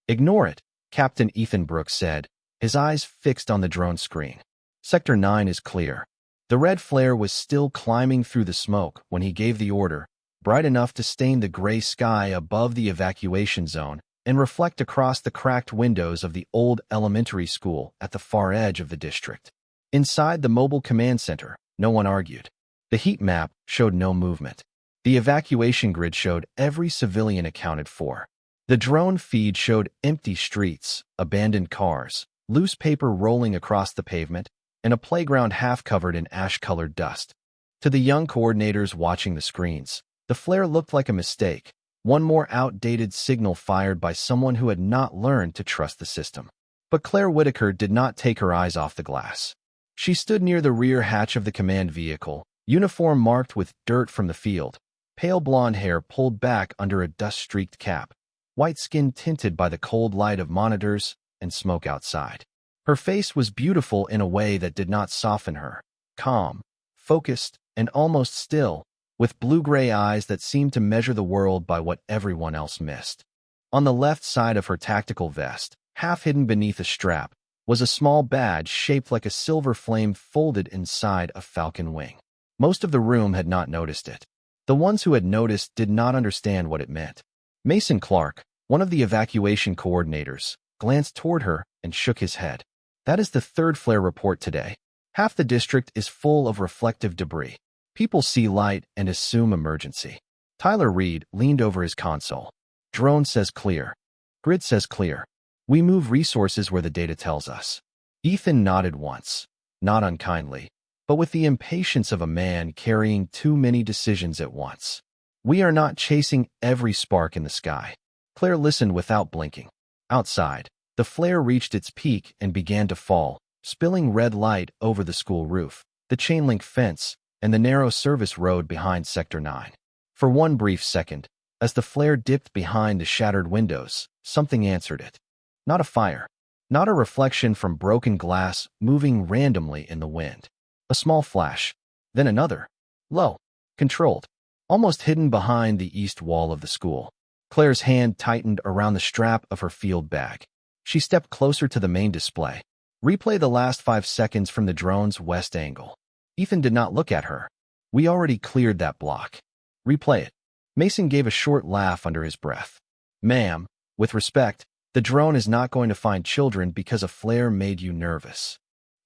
Ignore it, Captain Ethan Brooks said, his eyes fixed on the drone screen. Sector 9 is clear. The red flare was still climbing through the smoke when he gave the order, bright enough to stain the gray sky above the evacuation zone and reflect across the cracked windows of the old elementary school at the far edge of the district. Inside the mobile command center, no one argued. The heat map showed no movement. The evacuation grid showed every civilian accounted for. The drone feed showed empty streets, abandoned cars, loose paper rolling across the pavement, and a playground half covered in ash-colored dust. To the young coordinators watching the screens, the flare looked like a mistake, one more outdated signal fired by someone who had not learned to trust the system. But Claire Whitaker did not take her eyes off the glass. She stood near the rear hatch of the command vehicle, uniform marked with dirt from the field, pale blonde hair pulled back under a dust-streaked cap, white skin tinted by the cold light of monitors and smoke outside. Her face was beautiful in a way that did not soften her, calm, focused, and almost still, with blue-gray eyes that seemed to measure the world by what everyone else missed. On the left side of her tactical vest, half hidden beneath a strap, was a small badge shaped like a silver flame folded inside a falcon wing. Most of the room had not noticed it. The ones who had noticed did not understand what it meant. Mason Clark, one of the evacuation coordinators, glanced toward her and shook his head. That is the third flare report today. Half the district is full of reflective debris. People see light and assume emergency. Tyler Reed leaned over his console. Drone says clear. Grid says clear. We move resources where the data tells us. Ethan nodded once, not unkindly, but with the impatience of a man carrying too many decisions at once. We are not chasing every spark in the sky. Claire listened without blinking. Outside, the flare reached its peak and began to fall, spilling red light over the school roof, the chain-link fence, and the narrow service road behind Sector 9. For one brief second, as the flare dipped behind the shattered windows, something answered it. Not a fire, not a reflection from broken glass moving randomly in the wind. A small flash, then another, low, controlled, almost hidden behind the east wall of the school. Claire's hand tightened around the strap of her field bag. She stepped closer to the main display. Replay the last 5 seconds from the drone's west angle. Ethan did not look at her. We already cleared that block. Replay it. Mason gave a short laugh under his breath. Ma'am, with respect, the drone is not going to find children because a flare made you nervous.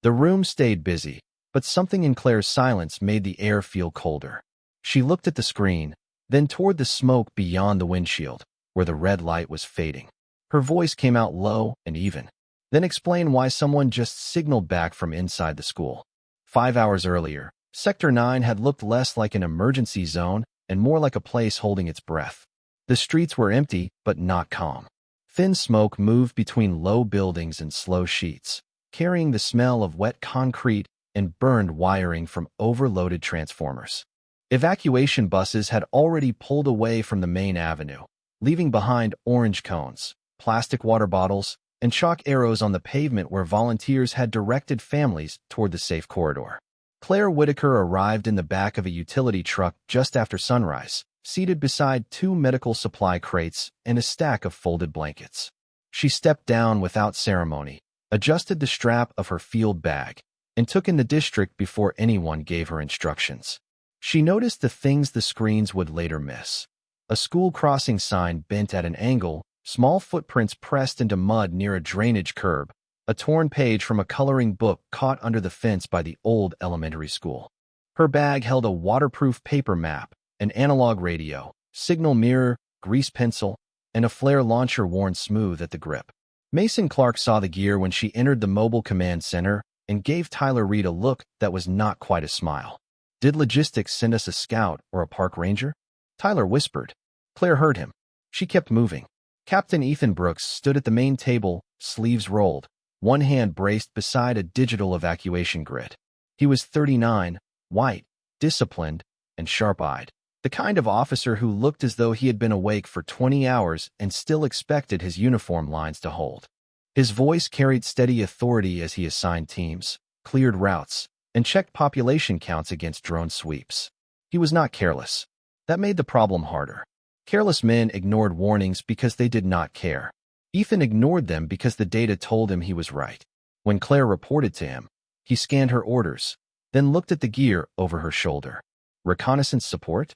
The room stayed busy, but something in Claire's silence made the air feel colder. She looked at the screen, then toward the smoke beyond the windshield, where the red light was fading. Her voice came out low and even. Then explain why someone just signaled back from inside the school. 5 hours earlier, Sector 9 had looked less like an emergency zone and more like a place holding its breath. The streets were empty, but not calm. Thin smoke moved between low buildings and slow sheets, carrying the smell of wet concrete and burned wiring from overloaded transformers. Evacuation buses had already pulled away from the main avenue, leaving behind orange cones, plastic water bottles, and chalk arrows on the pavement where volunteers had directed families toward the safe corridor. Claire Whitaker arrived in the back of a utility truck just after sunrise, seated beside 2 medical supply crates and a stack of folded blankets. She stepped down without ceremony, adjusted the strap of her field bag, and took in the district before anyone gave her instructions. She noticed the things the screens would later miss. A school crossing sign bent at an angle, small footprints pressed into mud near a drainage curb, a torn page from a coloring book caught under the fence by the old elementary school. Her bag held a waterproof paper map, an analog radio, signal mirror, grease pencil, and a flare launcher worn smooth at the grip. Mason Clark saw the gear when she entered the mobile command center and gave Tyler Reed a look that was not quite a smile. Did logistics send us a scout or a park ranger? Tyler whispered. Claire heard him. She kept moving. Captain Ethan Brooks stood at the main table, sleeves rolled, one hand braced beside a digital evacuation grid. He was 39, white, disciplined, and sharp-eyed. The kind of officer who looked as though he had been awake for 20 hours and still expected his uniform lines to hold. His voice carried steady authority as he assigned teams, cleared routes, and checked population counts against drone sweeps. He was not careless. That made the problem harder. Careless men ignored warnings because they did not care. Ethan ignored them because the data told him he was right. When Claire reported to him, he scanned her orders, then looked at the gear over her shoulder. Reconnaissance support?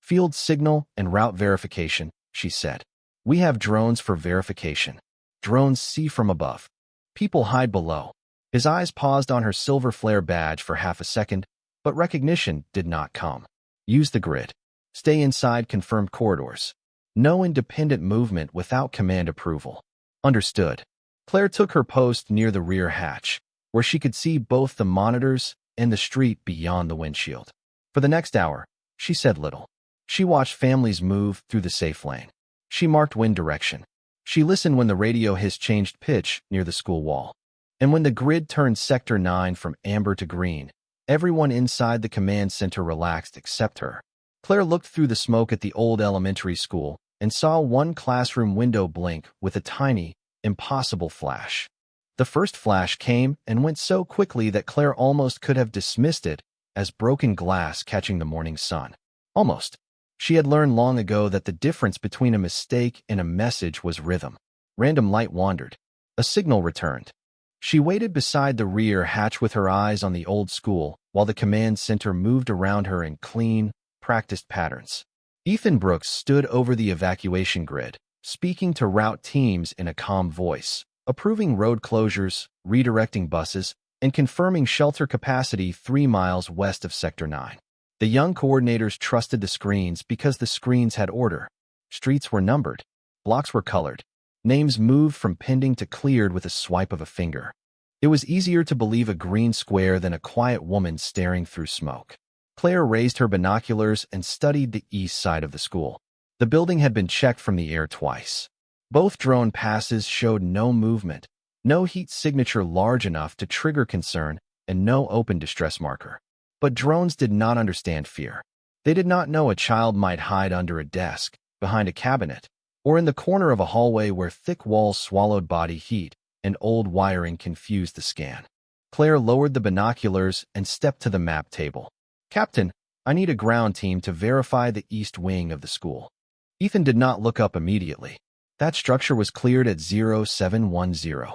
Field signal and route verification, she said. We have drones for verification. Drones see from above. People hide below. His eyes paused on her silver flare badge for half a second, but recognition did not come. Use the grid. Stay inside confirmed corridors. No independent movement without command approval. Understood. Claire took her post near the rear hatch, where she could see both the monitors and the street beyond the windshield. For the next hour, she said little. She watched families move through the safe lane. She marked wind direction. She listened when the radio hiss changed pitch near the school wall. And when the grid turned Sector 9 from amber to green, everyone inside the command center relaxed except her. Claire looked through the smoke at the old elementary school and saw one classroom window blink with a tiny, impossible flash. The first flash came and went so quickly that Claire almost could have dismissed it as broken glass catching the morning sun. Almost. She had learned long ago that the difference between a mistake and a message was rhythm. Random light wandered. A signal returned. She waited beside the rear hatch with her eyes on the old school while the command center moved around her in clean, practiced patterns. Ethan Brooks stood over the evacuation grid, speaking to route teams in a calm voice, approving road closures, redirecting buses, and confirming shelter capacity 3 miles west of Sector 9. The young coordinators trusted the screens because the screens had order. Streets were numbered. Blocks were colored. Names moved from pending to cleared with a swipe of a finger. It was easier to believe a green square than a quiet woman staring through smoke. Claire raised her binoculars and studied the east side of the school. The building had been checked from the air twice. Both drone passes showed no movement, no heat signature large enough to trigger concern, and no open distress marker. But drones did not understand fear. They did not know a child might hide under a desk, behind a cabinet, or in the corner of a hallway where thick walls swallowed body heat and old wiring confused the scan. Claire lowered the binoculars and stepped to the map table. Captain, I need a ground team to verify the east wing of the school. Ethan did not look up immediately. That structure was cleared at 0710.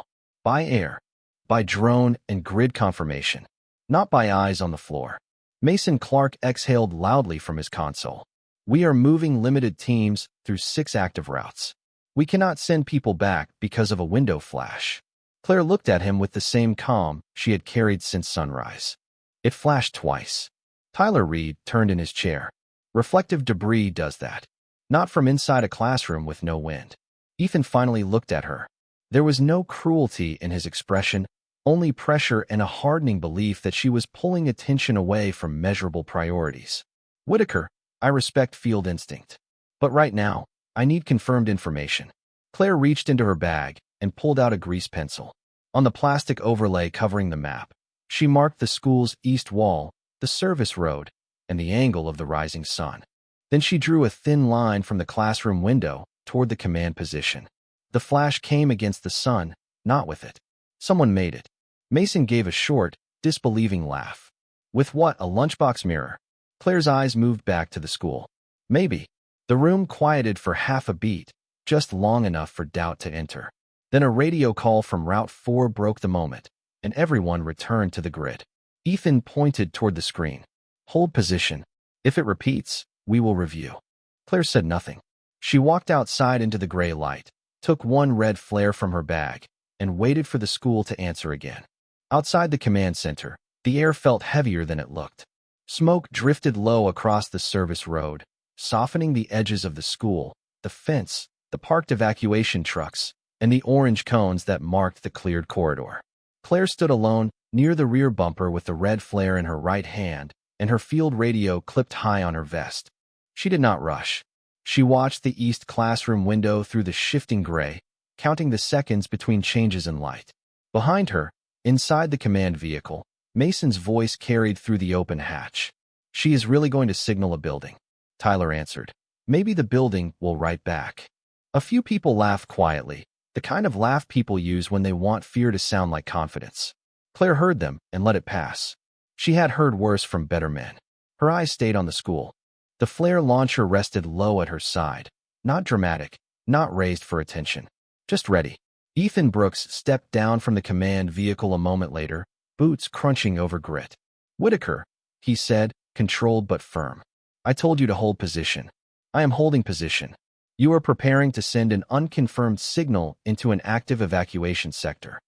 By air, by drone and grid confirmation, not by eyes on the floor. Mason Clark exhaled loudly from his console. We are moving limited teams through 6 active routes. We cannot send people back because of a window flash. Claire looked at him with the same calm she had carried since sunrise. It flashed twice. Tyler Reed turned in his chair. Reflective debris does that. Not from inside a classroom with no wind. Ethan finally looked at her. There was no cruelty in his expression, only pressure and a hardening belief that she was pulling attention away from measurable priorities. Whitaker, I respect field instinct. But right now, I need confirmed information. Claire reached into her bag and pulled out a grease pencil. On the plastic overlay covering the map, she marked the school's east wall, the service road, and the angle of the rising sun. Then she drew a thin line from the classroom window toward the command position. The flash came against the sun, not with it. Someone made it. Mason gave a short, disbelieving laugh. With what, a lunchbox mirror? Claire's eyes moved back to the school. Maybe. The room quieted for half a beat, just long enough for doubt to enter. Then a radio call from Route 4 broke the moment, and everyone returned to the grid. Ethan pointed toward the screen. Hold position. If it repeats, we will review. Claire said nothing. She walked outside into the gray light, took one red flare from her bag, and waited for the school to answer again. Outside the command center, the air felt heavier than it looked. Smoke drifted low across the service road, softening the edges of the school, the fence, the parked evacuation trucks, and the orange cones that marked the cleared corridor. Claire stood alone, near the rear bumper with the red flare in her right hand and her field radio clipped high on her vest. She did not rush. She watched the east classroom window through the shifting gray, counting the seconds between changes in light. Behind her, inside the command vehicle, Mason's voice carried through the open hatch. She is really going to signal a building, Tyler answered. Maybe the building will write back. A few people laughed quietly, the kind of laugh people use when they want fear to sound like confidence. Claire heard them and let it pass. She had heard worse from better men. Her eyes stayed on the school. The flare launcher rested low at her side, not dramatic, not raised for attention. Just ready. Ethan Brooks stepped down from the command vehicle a moment later, boots crunching over grit. Whitaker, he said, controlled but firm. I told you to hold position. I am holding position. You are preparing to send an unconfirmed signal into an active evacuation sector.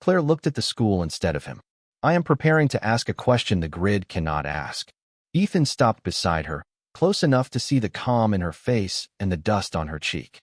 Claire looked at the school instead of him. I am preparing to ask a question the grid cannot ask. Ethan stopped beside her, close enough to see the calm in her face and the dust on her cheek.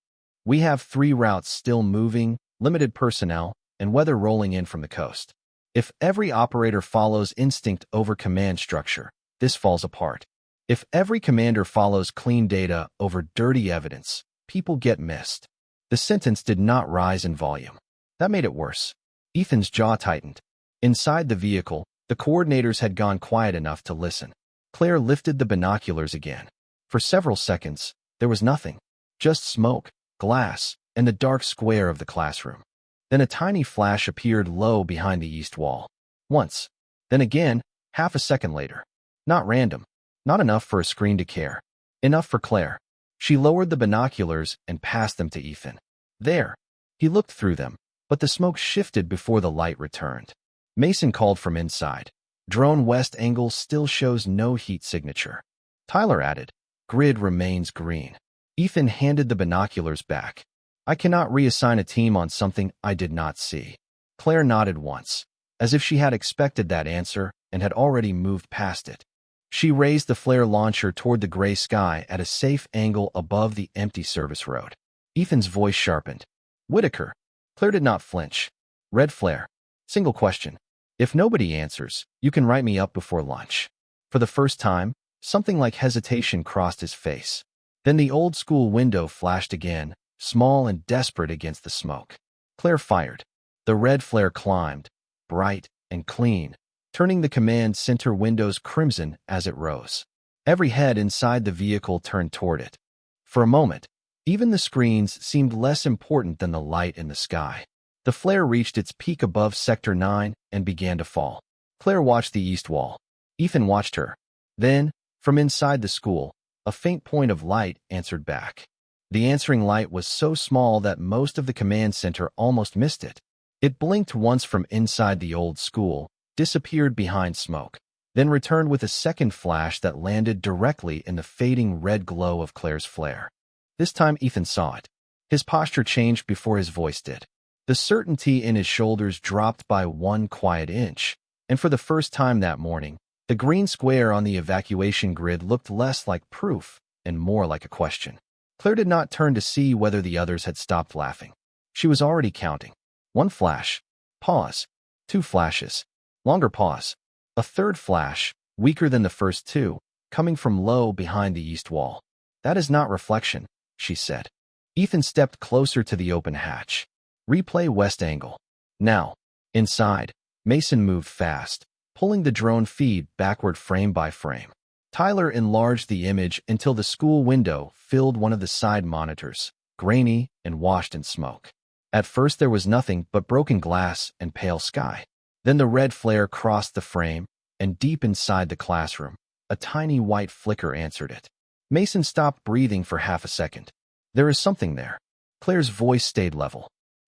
We have 3 routes still moving, limited personnel, and weather rolling in from the coast. If every operator follows instinct over command structure, this falls apart. If every commander follows clean data over dirty evidence, people get missed. The sentence did not rise in volume. That made it worse. Ethan's jaw tightened. Inside the vehicle, the coordinators had gone quiet enough to listen. Claire lifted the binoculars again. For several seconds, there was nothing. Just smoke, glass, and the dark square of the classroom. Then a tiny flash appeared low behind the east wall. Once. Then again, half a second later. Not random. Not enough for a screen to care. Enough for Claire. She lowered the binoculars and passed them to Ethan. There. He looked through them, but the smoke shifted before the light returned. Mason called from inside. Drone west angle still shows no heat signature. Tyler added. Grid remains green. Ethan handed the binoculars back. I cannot reassign a team on something I did not see. Claire nodded once, as if she had expected that answer and had already moved past it. She raised the flare launcher toward the gray sky at a safe angle above the empty service road. Ethan's voice sharpened. Whitaker. Claire did not flinch. Red flare. Single question. If nobody answers, you can write me up before lunch. For the first time, something like hesitation crossed his face. Then the old school window flashed again, small and desperate against the smoke. Claire fired. The red flare climbed, bright and clean, turning the command center windows crimson as it rose. Every head inside the vehicle turned toward it. For a moment, even the screens seemed less important than the light in the sky. The flare reached its peak above Sector 9 and began to fall. Claire watched the east wall. Ethan watched her. Then, from inside the school, a faint point of light answered back. The answering light was so small that most of the command center almost missed it. It blinked once from inside the old school, disappeared behind smoke, then returned with a second flash that landed directly in the fading red glow of Claire's flare. This time Ethan saw it. His posture changed before his voice did. The certainty in his shoulders dropped by 1 quiet inch, and for the first time that morning, the green square on the evacuation grid looked less like proof and more like a question. Claire did not turn to see whether the others had stopped laughing. She was already counting. 1 flash. Pause. 2 flashes. Longer pause. A third flash, weaker than the first 2, coming from low behind the east wall. That is not reflection, she said. Ethan stepped closer to the open hatch. Replay west angle. Now. Inside, Mason moved fast, pulling the drone feed backward frame by frame. Tyler enlarged the image until the school window filled one of the side monitors, grainy and washed in smoke. At first there was nothing but broken glass and pale sky. Then the red flare crossed the frame, and deep inside the classroom, a tiny white flicker answered it. Mason stopped breathing for half a second. There is something there. Claire's voice stayed level.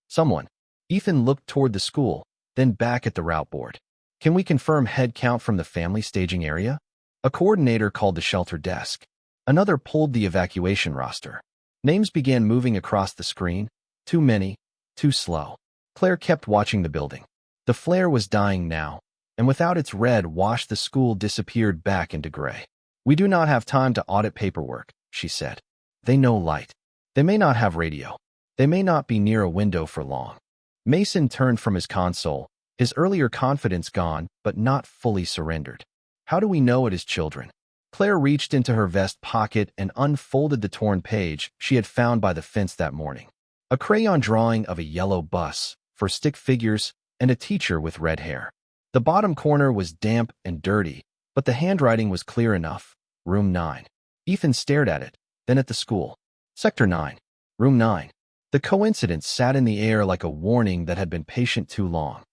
Someone. Ethan looked toward the school, then back at the route board. Can we confirm head count from the family staging area? A coordinator called the shelter desk. Another pulled the evacuation roster. Names began moving across the screen. Too many, too slow. Claire kept watching the building. The flare was dying now, and without its red wash the school disappeared back into gray. We do not have time to audit paperwork, she said. They know light. They may not have radio. They may not be near a window for long. Mason turned from his console, his earlier confidence gone, but not fully surrendered. How do we know it is children? Claire reached into her vest pocket and unfolded the torn page she had found by the fence that morning. A crayon drawing of a yellow bus, for stick figures, and a teacher with red hair. The bottom corner was damp and dirty, but the handwriting was clear enough. Room 9. Ethan stared at it, then at the school. Sector 9. Room 9. The coincidence sat in the air like a warning that had been patient too long.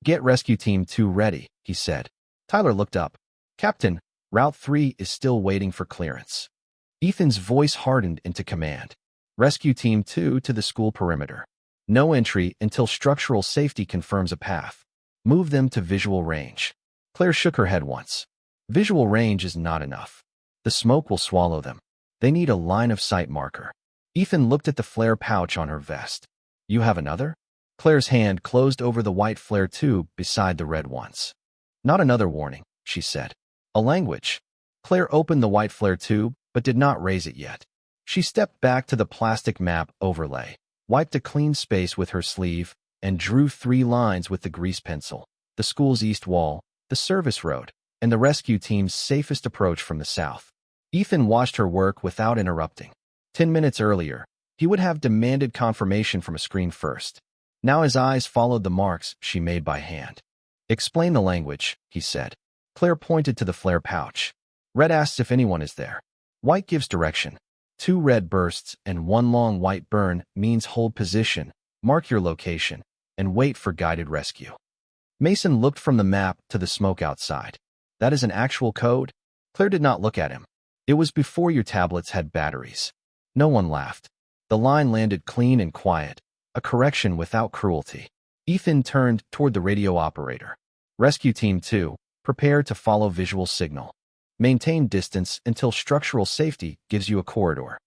Get Rescue Team 2 ready, he said. Tyler looked up. Captain, Route 3 is still waiting for clearance. Ethan's voice hardened into command. Rescue Team 2 to the school perimeter. No entry until structural safety confirms a path. Move them to visual range. Claire shook her head once. Visual range is not enough. The smoke will swallow them. They need a line-of-sight marker. Ethan looked at the flare pouch on her vest. You have another? Claire's hand closed over the white flare tube beside the red ones. Not another warning, she said. A language. Claire opened the white flare tube, but did not raise it yet. She stepped back to the plastic map overlay, wiped a clean space with her sleeve, and drew 3 lines with the grease pencil. The school's east wall, the service road, and the rescue team's safest approach from the south. Ethan watched her work without interrupting. 10 minutes earlier, he would have demanded confirmation from a screen first. Now his eyes followed the marks she made by hand. Explain the language, he said. Claire pointed to the flare pouch. Red asks if anyone is there. White gives direction. 2 red bursts and 1 long white burn means hold position, mark your location, and wait for guided rescue. Mason looked from the map to the smoke outside. That is an actual code? Claire did not look at him. It was before your tablets had batteries. No one laughed. The line landed clean and quiet, a correction without cruelty. Ethan turned toward the radio operator. Rescue Team 2, prepare to follow visual signal. Maintain distance until structural safety gives you a corridor.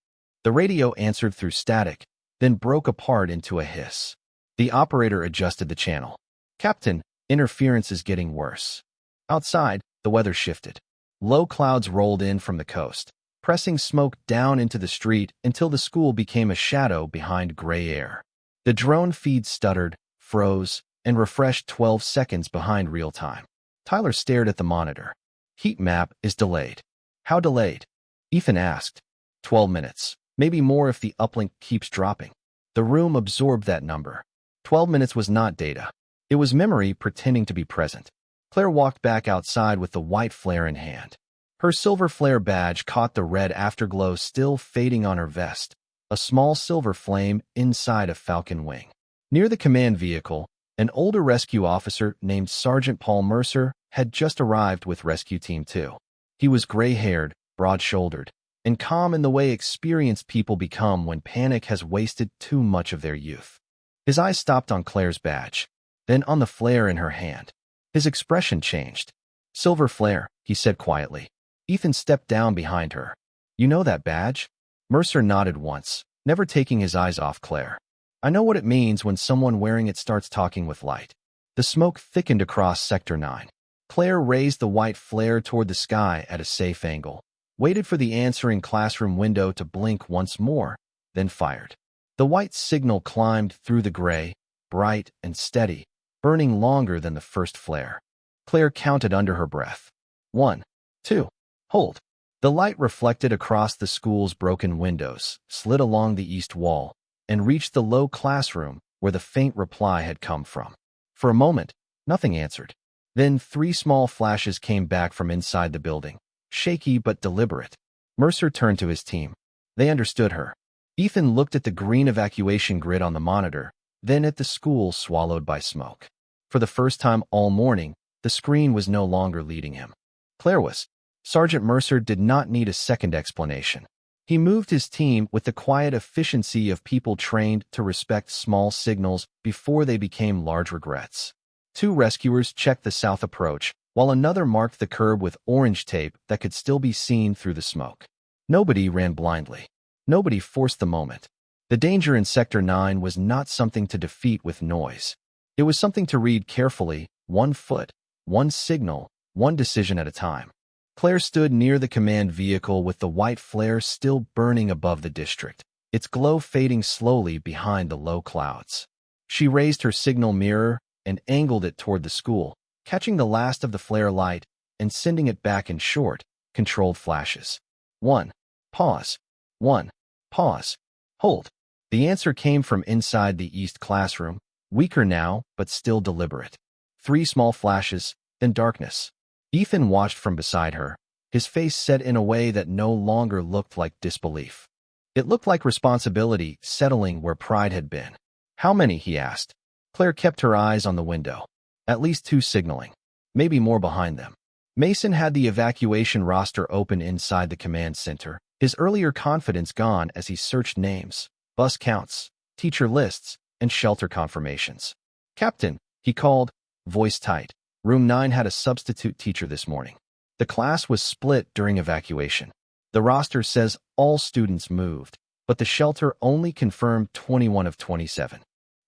The radio answered through static, then broke apart into a hiss. The operator adjusted the channel. Captain, interference is getting worse. Outside, the weather shifted. Low clouds rolled in from the coast, pressing smoke down into the street until the school became a shadow behind gray air. The drone feed stuttered, froze, and refreshed 12 seconds behind real time. Tyler stared at the monitor. Heat map is delayed. How delayed? Ethan asked. 12 minutes, maybe more if the uplink keeps dropping. The room absorbed that number. 12 minutes was not data. It was memory pretending to be present. Claire walked back outside with the white flare in hand. Her silver flare badge caught the red afterglow still fading on her vest, a small silver flame inside a falcon wing. Near the command vehicle, an older rescue officer named Sergeant Paul Mercer had just arrived with Rescue Team 2. He was gray-haired, broad-shouldered, and calm in the way experienced people become when panic has wasted too much of their youth. His eyes stopped on Claire's badge, then on the flare in her hand. His expression changed. Silver flare, he said quietly. Ethan stepped down behind her. You know that badge? Mercer nodded once, never taking his eyes off Claire. I know what it means when someone wearing it starts talking with light. The smoke thickened across Sector 9. Claire raised the white flare toward the sky at a safe angle, waited for the answering classroom window to blink once more, then fired. The white signal climbed through the gray, bright and steady, burning longer than the first flare. Claire counted under her breath. 1, 2, hold. The light reflected across the school's broken windows, slid along the east wall, and reached the low classroom where the faint reply had come from. For a moment, nothing answered. Then 3 small flashes came back from inside the building, shaky but deliberate. Mercer turned to his team. They understood her. Ethan looked at the green evacuation grid on the monitor, then at the school swallowed by smoke. For the first time all morning, the screen was no longer leading him. Claire was. Sergeant Mercer did not need a second explanation. He moved his team with the quiet efficiency of people trained to respect small signals before they became large regrets. 2 rescuers checked the south approach, while another marked the curb with orange tape that could still be seen through the smoke. Nobody ran blindly. Nobody forced the moment. The danger in Sector 9 was not something to defeat with noise. It was something to read carefully, 1 foot, 1 signal, 1 decision at a time. Claire stood near the command vehicle with the white flare still burning above the district, its glow fading slowly behind the low clouds. She raised her signal mirror and angled it toward the school, catching the last of the flare light and sending it back in short, controlled flashes. 1. Pause. 1. Pause. Hold. The answer came from inside the east classroom, weaker now, but still deliberate. 3 small flashes, then darkness. Ethan watched from beside her, his face set in a way that no longer looked like disbelief. It looked like responsibility settling where pride had been. How many, he asked. Claire kept her eyes on the window. At least 2 signaling. Maybe more behind them. Mason had the evacuation roster open inside the command center, his earlier confidence gone as he searched names, bus counts, teacher lists, and shelter confirmations. "Captain," he called, voice tight. Room 9 had a substitute teacher this morning. The class was split during evacuation. The roster says all students moved, but the shelter only confirmed 21 of 27.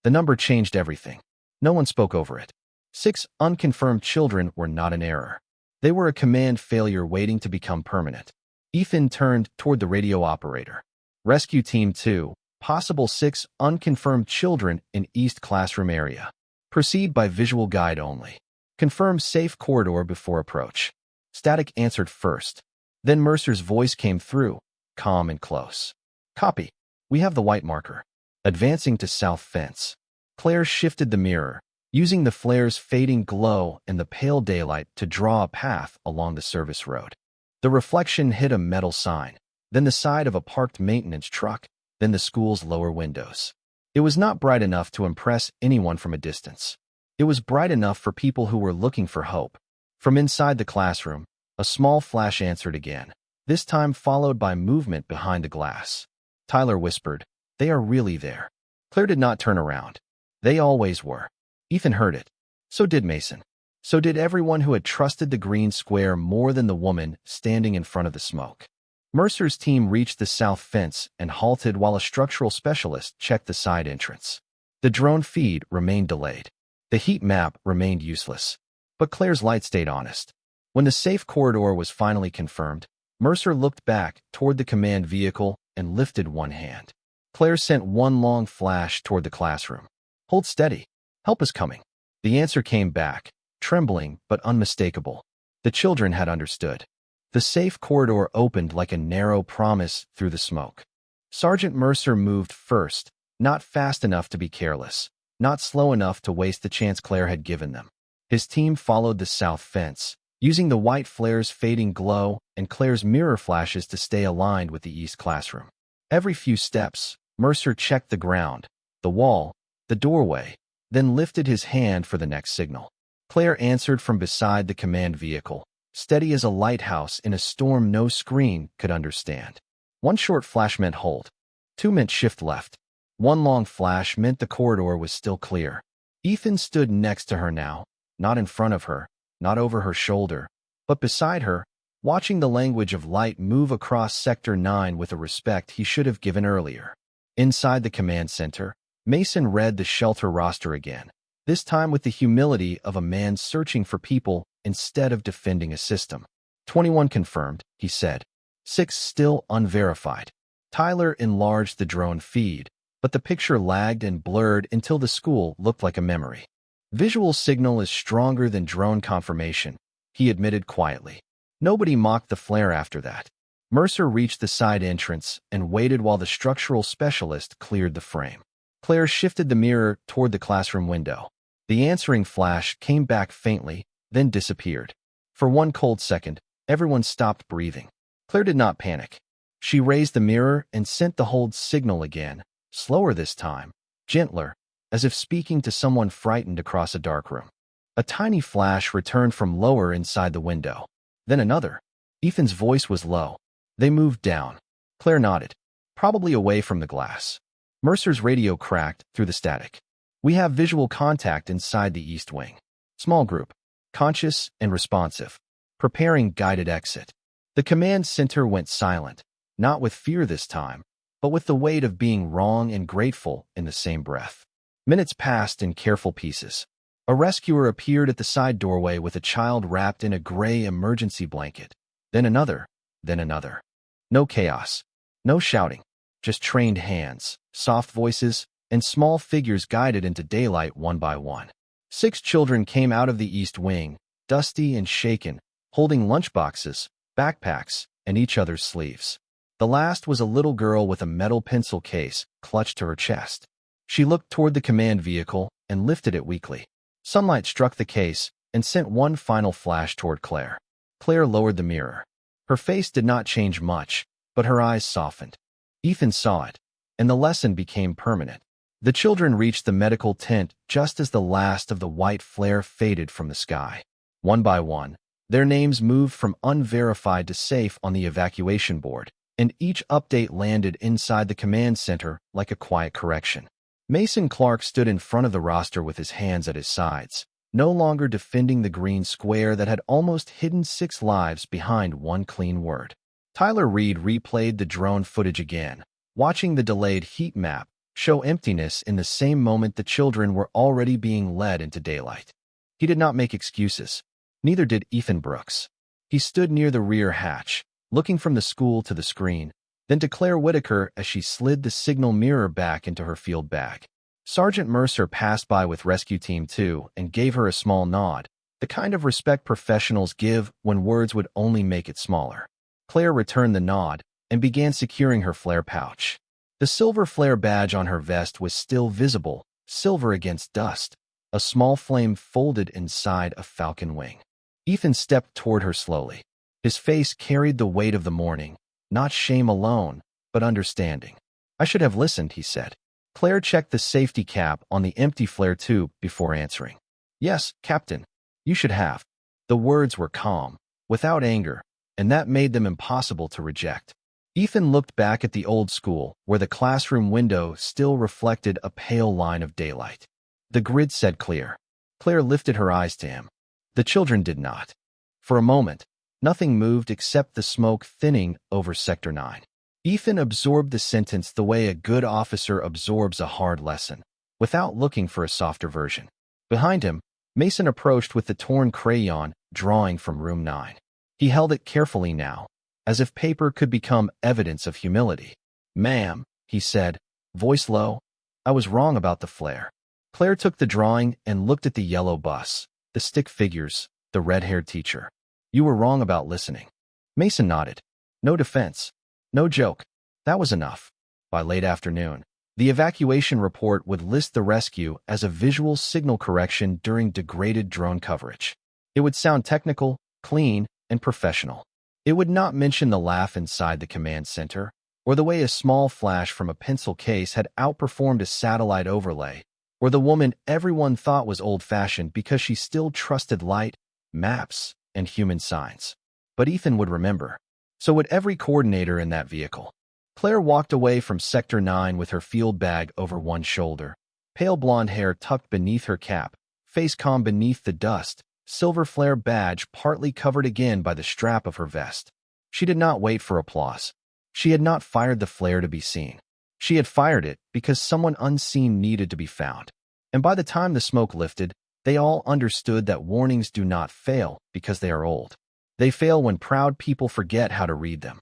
The number changed everything. No one spoke over it. 6 unconfirmed children were not an error. They were a command failure waiting to become permanent. Ethan turned toward the radio operator. "Rescue Team 2, possible 6 unconfirmed children in East classroom area. Proceed by visual guide only. Confirm safe corridor before approach." Static answered first. Then Mercer's voice came through, calm and close. "Copy. We have the white marker. Advancing to south fence." Claire shifted the mirror, using the flare's fading glow and the pale daylight to draw a path along the service road. The reflection hit a metal sign, then the side of a parked maintenance truck, then the school's lower windows. It was not bright enough to impress anyone from a distance. It was bright enough for people who were looking for hope. From inside the classroom, a small flash answered again, this time followed by movement behind the glass. Tyler whispered, "They are really there." Claire did not turn around. They always were. Ethan heard it. So did Mason. So did everyone who had trusted the green square more than the woman standing in front of the smoke. Mercer's team reached the south fence and halted while a structural specialist checked the side entrance. The drone feed remained delayed. The heat map remained useless. But Claire's light stayed honest. When the safe corridor was finally confirmed, Mercer looked back toward the command vehicle and lifted one hand. Claire sent one long flash toward the classroom. "Hold steady. Help is coming." The answer came back, trembling but unmistakable. The children had understood. The safe corridor opened like a narrow promise through the smoke. Sergeant Mercer moved first, not fast enough to be careless, not slow enough to waste the chance Claire had given them. His team followed the south fence, using the white flare's fading glow and Claire's mirror flashes to stay aligned with the east classroom. Every few steps, Mercer checked the ground, the wall, the doorway, then lifted his hand for the next signal. Claire answered from beside the command vehicle, steady as a lighthouse in a storm no screen could understand. One short flash meant hold. 2 meant shift left. One long flash meant the corridor was still clear. Ethan stood next to her now, not in front of her, not over her shoulder, but beside her, watching the language of light move across Sector 9 with a respect he should have given earlier. Inside the command center, Mason read the shelter roster again, this time with the humility of a man searching for people instead of defending a system. 21 confirmed, he said. 6 still unverified. Tyler enlarged the drone feed, but the picture lagged and blurred until the school looked like a memory. "Visual signal is stronger than drone confirmation," he admitted quietly. Nobody mocked the flare after that. Mercer reached the side entrance and waited while the structural specialist cleared the frame. Claire shifted the mirror toward the classroom window. The answering flash came back faintly, then disappeared. For one cold second, everyone stopped breathing. Claire did not panic. She raised the mirror and sent the hold signal again, slower this time, gentler, as if speaking to someone frightened across a dark room. A tiny flash returned from lower inside the window. Then another. Ethan's voice was low. They moved down. Claire nodded, probably away from the glass. Mercer's radio cracked through the static. "We have visual contact inside the east wing. Small group. Conscious and responsive. Preparing guided exit." The command center went silent, not with fear this time, but with the weight of being wrong and grateful in the same breath. Minutes passed in careful pieces. A rescuer appeared at the side doorway with a child wrapped in a gray emergency blanket. Then another, then another. No chaos. No shouting. Just trained hands, soft voices, and small figures guided into daylight one by one. 6 children came out of the east wing, dusty and shaken, holding lunchboxes, backpacks, and each other's sleeves. The last was a little girl with a metal pencil case clutched to her chest. She looked toward the command vehicle and lifted it weakly. Sunlight struck the case and sent one final flash toward Claire. Claire lowered the mirror. Her face did not change much, but her eyes softened. Ethan saw it, and the lesson became permanent. The children reached the medical tent just as the last of the white flare faded from the sky. One by one, their names moved from unverified to safe on the evacuation board, and each update landed inside the command center like a quiet correction. Mason Clark stood in front of the roster with his hands at his sides, no longer defending the green square that had almost hidden 6 lives behind one clean word. Tyler Reed replayed the drone footage again, watching the delayed heat map show emptiness in the same moment the children were already being led into daylight. He did not make excuses. Neither did Ethan Brooks. He stood near the rear hatch, looking from the school to the screen, then to Claire Whitaker as she slid the signal mirror back into her field bag. Sergeant Mercer passed by with Rescue Team 2 and gave her a small nod, the kind of respect professionals give when words would only make it smaller. Claire returned the nod and began securing her flare pouch. The silver flare badge on her vest was still visible, silver against dust, a small flame folded inside a falcon wing. Ethan stepped toward her slowly. His face carried the weight of the morning, not shame alone, but understanding. "I should have listened," he said. Claire checked the safety cap on the empty flare tube before answering. "Yes, Captain, you should have." The words were calm, without anger, and that made them impossible to reject. Ethan looked back at the old school, where the classroom window still reflected a pale line of daylight. The grid said clear. Claire lifted her eyes to him. The children did not. For a moment, nothing moved except the smoke thinning over Sector 9. Ethan absorbed the sentence the way a good officer absorbs a hard lesson, without looking for a softer version. Behind him, Mason approached with the torn crayon drawing from Room 9. He held it carefully now, as if paper could become evidence of humility. "Ma'am," he said, voice low, "I was wrong about the flare." Claire took the drawing and looked at the yellow bus, the stick figures, the red-haired teacher. "You were wrong about listening." Mason nodded. No defense. No joke. That was enough. By late afternoon, the evacuation report would list the rescue as a visual signal correction during degraded drone coverage. It would sound technical, clean, and professional. It would not mention the laugh inside the command center, or the way a small flash from a pencil case had outperformed a satellite overlay, or the woman everyone thought was old-fashioned because she still trusted light, maps, and human signs. But Ethan would remember. So would every coordinator in that vehicle. Claire walked away from Sector 9 with her field bag over one shoulder, pale blonde hair tucked beneath her cap, face calm beneath the dust, silver flare badge partly covered again by the strap of her vest. She did not wait for applause. She had not fired the flare to be seen. She had fired it because someone unseen needed to be found. And by the time the smoke lifted, they all understood that warnings do not fail because they are old. They fail when proud people forget how to read them.